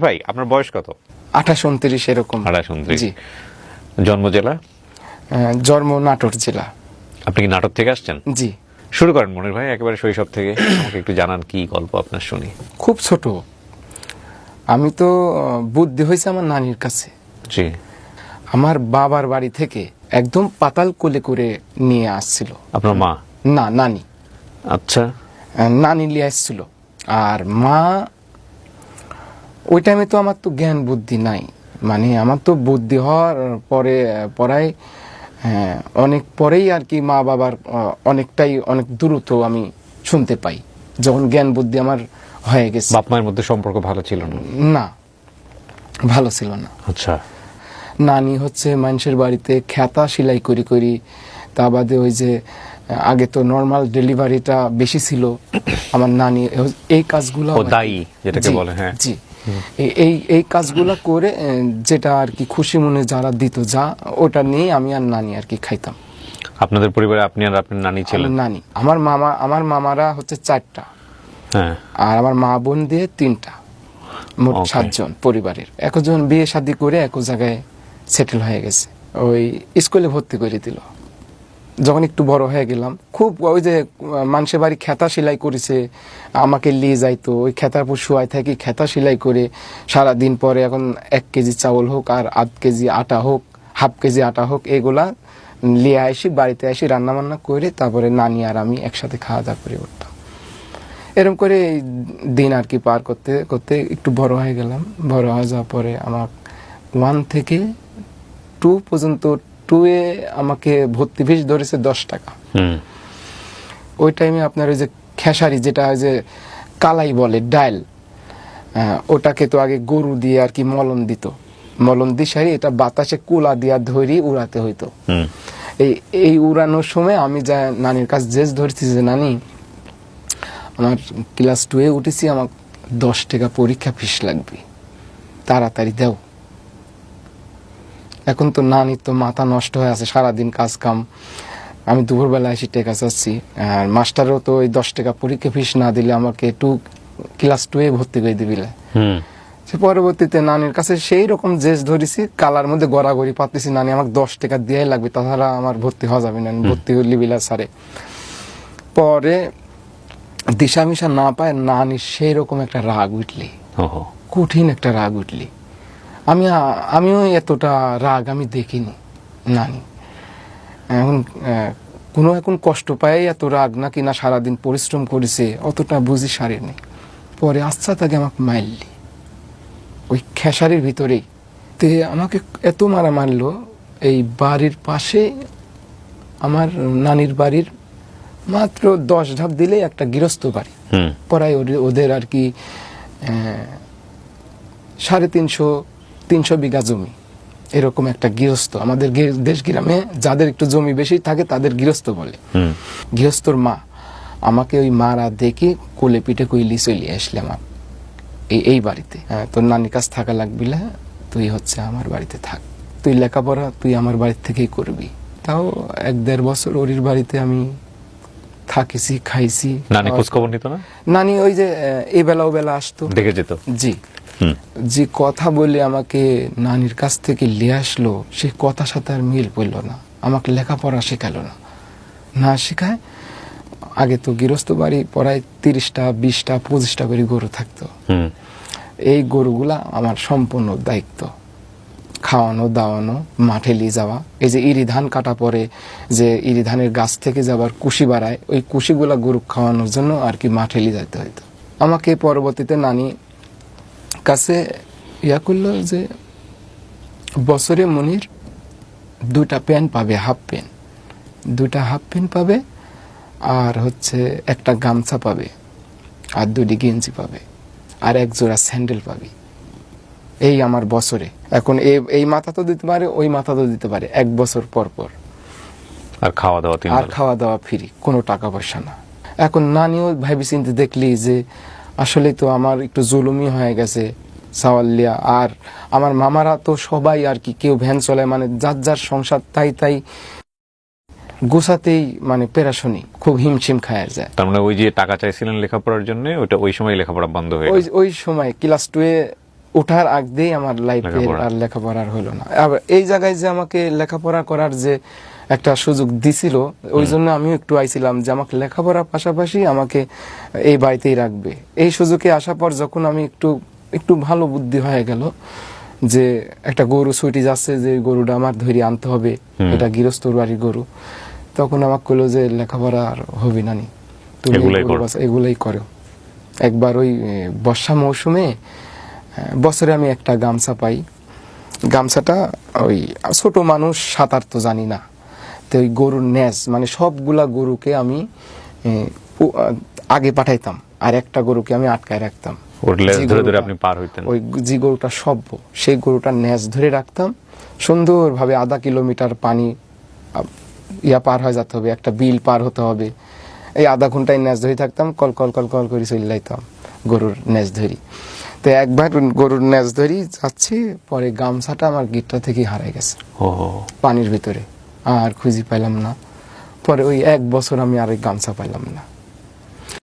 ভাই আপনার বয়স কত? 28-29 এরকম। 28-29। জি। জন্ম জেলা? জন্ম নাটোর জেলা। আপনি কি নাটোর থেকে আসছেন? জি। শুরু করেন মনির ভাই, একেবারে শৈশব থেকে আমাকে একটু জানান, কি গল্প আপনার শুনি। খুব ছোট, আমি তো বুদ্ধি হয়েছে আমার নানির কাছে। জি। আমার বাবার বাড়ি থেকে একদম পাতাল কোলে করে নিয়ে আসছিল। আপনার মা? না, নানি। আচ্ছা। নানি নিয়ে আসছিল। আর মা, ওই টাইমে তো আমার তো জ্ঞান বুদ্ধি নাই, মানে আমার তো বুদ্ধি হওয়ার পরে পড়ায় অনেক পরেই আর কি মা বাবার অনেক দ্রুত আমি শুনতে পাই, যখন জ্ঞান বুদ্ধি আমার হয়ে গেছে। বাপ মায়ের মধ্যে সম্পর্ক ভালো ছিল না? না, ভালো ছিল না। আচ্ছা। নানি হচ্ছে মানুষের বাড়িতে খেতা সেলাই করি করি, তা বাদে ওই যে আগে তো নর্মাল ডেলিভারিটা বেশি ছিল, আমার নানি এই কাজগুলো দায়ী যেটাকে বলে। হ্যাঁ, জি। এই কাজগুলো করে যেটা আর কি খুশি মনে যারা দিত, যা ওটা নিয়ে আমি আর নানি আর কি খাইতাম। আপনাদের পরিবারে আপনি আর আপনার নানি ছিলেন? নানি, আমার মামারা হচ্ছে 4টা। হ্যাঁ। আর আমার মা বোন দিয়ে 3টা, মোট 7 জন পরিবারের। একজন বিয়ে শাদী করে এক জায়গায় সেটেল হয়ে গেছে, ওই স্কুলে ভর্তি করে দিল। যখন একটু বড় হয়ে গেলাম, খুব ওই যে মানুষের বাড়ি খেতা সেলাই করেছে, আমাকে নিয়ে যাইতো, ওই খেতার উপর শুয়াই থাকি, খেতা সেলাই করে সারাদিন। পরে এখন 1 কেজি চাউল হোক আর 1/2 কেজি আটা হোক, 1/2 কেজি আটা হোক, এগুলা নিয়ে আসি, বাড়িতে আসি, রান্না বান্না করে তারপরে নানি আর আমি একসাথে খাওয়া দাওয়া করে উঠতাম। এরকম করে দিন আর কি পার করতে করতে একটু বড় হয়ে গেলাম। বড় হয়ে যাওয়ার পরে আমার 1 থেকে 2 পর্যন্ত, 2-এ আমাকে ভর্তি ফিস ধরেছে 10 টাকা। ওই টাইমে আপনার ওই যে খেসারি, যেটা ওই যে কালাই বলে, ডাল, ওটাকে তো আগে গরু দিয়ে আর কি মলন দিত, মলন দিয়ে সারি এটা বাতাসে কুলা দিয়া ধরি উড়াতে হইতো। এই উড়ানোর সময় আমি যা নানির কাছে জেস ধরছি যে নানি, আমার ক্লাস 2-এ উঠেছি, আমার 10 টাকা পরীক্ষা ফিস লাগবে, তাড়াতাড়ি দাও। এখন তো নানির তো মাথা নষ্ট হয়ে আছে, সারাদিন কাজ কাম, আমি দুপুরবেলা এসে টাকা চাচ্ছি, আর মাস্টারও তো ওই 10 টাকা পরীক্ষা ফিস না দিলে আমাকে ক্লাস 2-এ ভর্তি করে দিবিলে। সে পরবর্তীতে নানির কাছে সেই রকম জেস ধরেছি, কালার মধ্যে গড়াগড়ি পাতেছি, নানি আমাকে 10 টাকা দিয়ে লাগবে, তাছাড়া আমার ভর্তি হওয়া যাবে না, ভর্তি হলি বিলা সারে। পরে দিশা মিশা না পায়, নানি সেই রকম একটা রাগ উঠলি, কঠিন একটা রাগ উঠলি। আমিও এতটা রাগ আমি দেখিনি নানি। এখন কষ্ট পায় এত রাগ নাকি না সারাদিন পরিশ্রম করেছে, অতটা বুঝি সারি নেই। পরে আচ্ছা তাকে আমাকে মারলি ওই খেসারির ভিতরেই, তে আমাকে এত মারা মারলো। এই বাড়ির পাশে আমার নানির বাড়ির মাত্র 10 ধাপ দিলে একটা গৃহস্থ বাড়ি, পড়ায় ওদের আর কি 350 বিঘা জমি, এরকম একটা গৃহস্থ। আমাদের দেশ গ্রামে যাদের একটু জমি বেশি থাকে তাদের গৃহস্থ বলে। গৃহস্থর মা আমাকে ওই মারা দেখে কোলে পিঠে কইলি চলে আসলে আমার এই বাড়িতে, তোর নানির কাছে থাকা লাগবি না, তুই হচ্ছে আমার বাড়িতে থাক, তুই লেখাপড়া তুই আমার বাড়ির থেকেই করবি। তাও 1-1.5 বছর ওর বাড়িতে আমি থাকিছি, খাইছি। নানি খোঁজ খবর নিত না? নানি ওই যে এই বেলা ও বেলা আসতো, দেখে যেত। জি। যে কথা বলে আমাকে নানির কাছ থেকে নিয়ে আসলো, সে কথার সাথে আর মিল পড়ল না। আমাকে লেখাপড়া শেখালো না শেখায়। আগে তো গৃহস্থ বাড়ি পড়ায় 30টা 20টা 25টা করে গরু থাকতো, এই গরুগুলা আমার সম্পূর্ণ দায়িত্ব, খাওয়ানো দাওয়ানো, মাঠে নিয়ে যাওয়া। এই যে ইরি ধান কাটা পরে যে ইরি ধানের গাছ থেকে যাবার কুশি বাড়ায়, ওই কুশিগুলা গরু খাওয়ানোর জন্য আর কি মাঠে নিয়ে যেতে হইতো। আমাকে পরবর্তীতে নানি কাছে করলো যে বছরে মনির 2টা প্যান্ট পাবে, হাফ প্যান্ট, 2টা হাফ প্যান্ট পাবে, আর হচ্ছে একটা গামছা পাবে, আর 2টি গেঞ্জি পাবে, আর 1 জোড়া স্যান্ডেল পাবি। এই আমার বছরে। এখন এই মাথা তো দিতে পারে, ওই মাথা তো দিতে পারে 1 বছর পর পর। আর খাওয়া দাওয়া ফ্রি, কোনো টাকা পয়সা না। এখন নানিও ভাবি চিন্তে দেখলি যে আসলে তো আমার একটু জুলুমি হয়ে গেছে সাওয়ালিয়া। আর আমার মামারা তো সবাই আর কি, কেউ ভ্যান চলায়, মানে যার যার সংসার তাই গোছাতেই মানে পেরাশনি, খুব হিমশিম খায় যায়। তার মানে ওই যে টাকা চাইছিলেন লেখাপড়ার জন্য, ওই সময় লেখাপড়া বন্ধ হয়ে ওই সময় ক্লাস 2-এ ওঠার আগ দিয়েই আমার লাইফে লেখাপড়া। আর লেখাপড়ার হলো না। আবার এই জায়গায় যে আমাকে লেখাপড়া করার যে একটা সুযোগ দিছিল, ওই জন্য আমিও একটু আইছিলাম যে আমাকে লেখাপড়ার পাশাপাশি আমাকে এই বাড়িতেই রাখবে। এই সুযোগে আসার পর যখন আমি একটু ভালো বুদ্ধি হয়ে গেল যে একটা গরু ছুটি যাচ্ছে, যে গরুটা আমার ধরে আনতে হবে, এটা গৃহস্থর বাড়ির গরু, তখন আমাকে কইলো যে লেখাপড়া আর হবে না নি, তুমি এগুলাই গরু করো। এগুলাই করো। একবার ওই বর্ষা মৌসুমে বছরে আমি একটা গামছা পাই। গামছাটা ওই ছোট মানুষ, সাঁতার তো জানি না, তো ওই গরুর ন্যাজ মানে সবগুলা গরুকে আমি আগে পাঠাইতাম, আর একটা গরুকে আমি আটকায় রাখতাম। ওর লেজ যে ধরে ধরে গরুটা- আপনি পার হইতেন। ওই যে গরুটা সভ্য, সেই গরুটার ন্যাজ ধরে রাখতাম সুন্দরভাবে। 1/2 কিলোমিটার পানি পার হয়ে যেতে হবে, একটা বিল পার হতে হবে, এই আধা ঘন্টায় ন্যাজ ধরে থাকতাম, কল কল কল কল করে চলে যাইতাম গরুর ন্যাজ ধরি। তো একবার গরুর ন্যাজ ধরি যাচ্ছি, পরে গামছাটা আমার গিটটা থেকে হারাই গেছে ও পানির ভিতরে, আর খুঁজি পাইলাম না। পরে ওই 1 বছর আমি আর ওই গামছা পাইলাম না।